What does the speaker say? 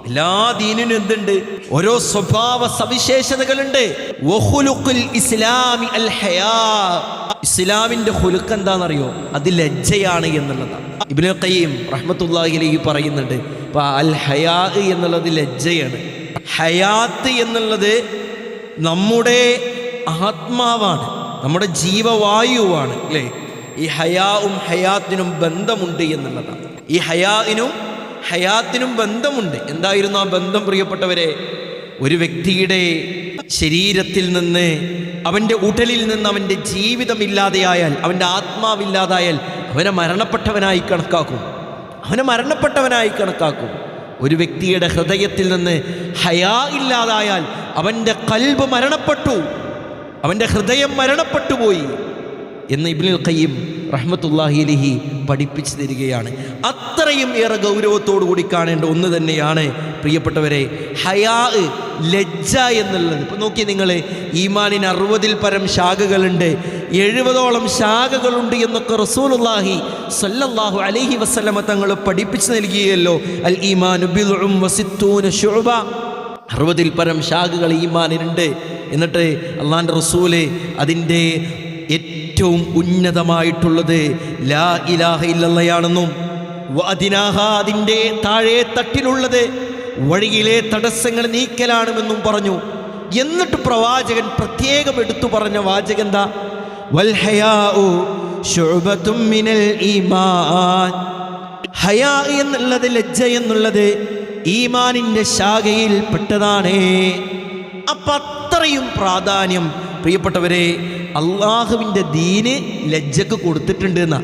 എല്ലാ ദീനിനും എന്തുണ്ട്? ഓരോ സ്വഭാവ സവിശേഷതകളുണ്ട്. ഇസ്ലാമിന്റെ ഖുലുഖ് എന്താണെന്നറിയോ? അത് ലജ്ജയാണ് എന്നുള്ളതാണ്. ഇബ്നുൽ ഖയ്യിം റഹ്മത്തുള്ളാഹി അലൈഹി പറയുന്നുണ്ട്, ഇപ്പൊ അൽ ഹയാ എന്നുള്ളത് ലജ്ജയാണ്. ഹയാത്ത് എന്നുള്ളത് നമ്മുടെ ആത്മാവാണ്, നമ്മുടെ ജീവവായുവാണ് അല്ലേ? ഈ ഹയാവും ഹയാത്തിനും ബന്ധമുണ്ട് എന്നുള്ളതാണ്. ഈ ഹയാത്തിനും ബന്ധമുണ്ട്. എന്തായിരുന്നു ആ ബന്ധം പ്രിയപ്പെട്ടവരെ? ഒരു വ്യക്തിയുടെ ശരീരത്തിൽ നിന്ന്, അവൻ്റെ ഉടലിൽ നിന്ന് അവൻ്റെ ജീവിതമില്ലാതെയായാൽ, അവൻ്റെ ആത്മാവില്ലാതായാൽ അവനെ മരണപ്പെട്ടവനായി കണക്കാക്കും. ഒരു വ്യക്തിയുടെ ഹൃദയത്തിൽ നിന്ന് ഹയാ ഇല്ലാതായാൽ അവൻ്റെ ഖൽബ് മരണപ്പെട്ടു, അവൻ്റെ ഹൃദയം മരണപ്പെട്ടു പോയി എന്ന് ഇബ്നുൽ ഖയ്യിം റഹ്മത്തുള്ളാഹി അലൈഹി പഠിപ്പിച്ചു തരികയാണ്. അത്രയും ഏറെ ഗൗരവത്തോടു കൂടി കാണേണ്ട ഒന്ന് തന്നെയാണ് പ്രിയപ്പെട്ടവരെ ഹയാ, ലജ്ജ എന്നുള്ളത്. ഇപ്പം നോക്കി നിങ്ങൾ, ഈമാനിന് 60-ൽ പരം ശാഖകളുണ്ട്, 70ഓളം ശാഖകളുണ്ട് എന്നൊക്കെ റസൂലുള്ളാഹി സ്വല്ലല്ലാഹു അലൈഹി വസല്ലമ തങ്ങൾ പഠിപ്പിച്ചു നൽകിയല്ലോ. അൽ ഈമാനു ബിദ്ഉം വസിത്തൂന ശുഅബ, 60-ൽ പരം ശാഖകൾ ഈമാനിനുണ്ട്. എന്നിട്ട് അള്ളാഹുവിൻ്റെ റസൂല് അതിൻ്റെ ഏറ്റവും ഉന്നതമായിട്ടുള്ളത് ലാ ഇലാഹ ഇല്ലല്ലാഹയാണെന്നും വഅദ്നാഹ, അതിൻ്റെ താഴെ തട്ടിലുള്ളത് വഴിയിലെ തടസ്സങ്ങൾ നീക്കലാണെന്നും പറഞ്ഞു. എന്നിട്ട് പ്രവാചകൻ പ്രത്യേകം എടുത്തു പറഞ്ഞ വാചകം എന്താ? വൽ ഹയാഉ ശുഅബത്തും മിനൽ ഈമാൻ. ഹയാ എന്നുള്ളത്, ലജ്ജ എന്നുള്ളത് ഈമാനിൻ്റെ ശാഖയിൽ പെട്ടതാണ്. അപ്പം അത്രയും പ്രാധാന്യം പ്രിയപ്പെട്ടവരെ അള്ളാഹുവിൻ്റെ ദീന് ലജ്ജക്ക് കൊടുത്തിട്ടുണ്ട് എന്നാ.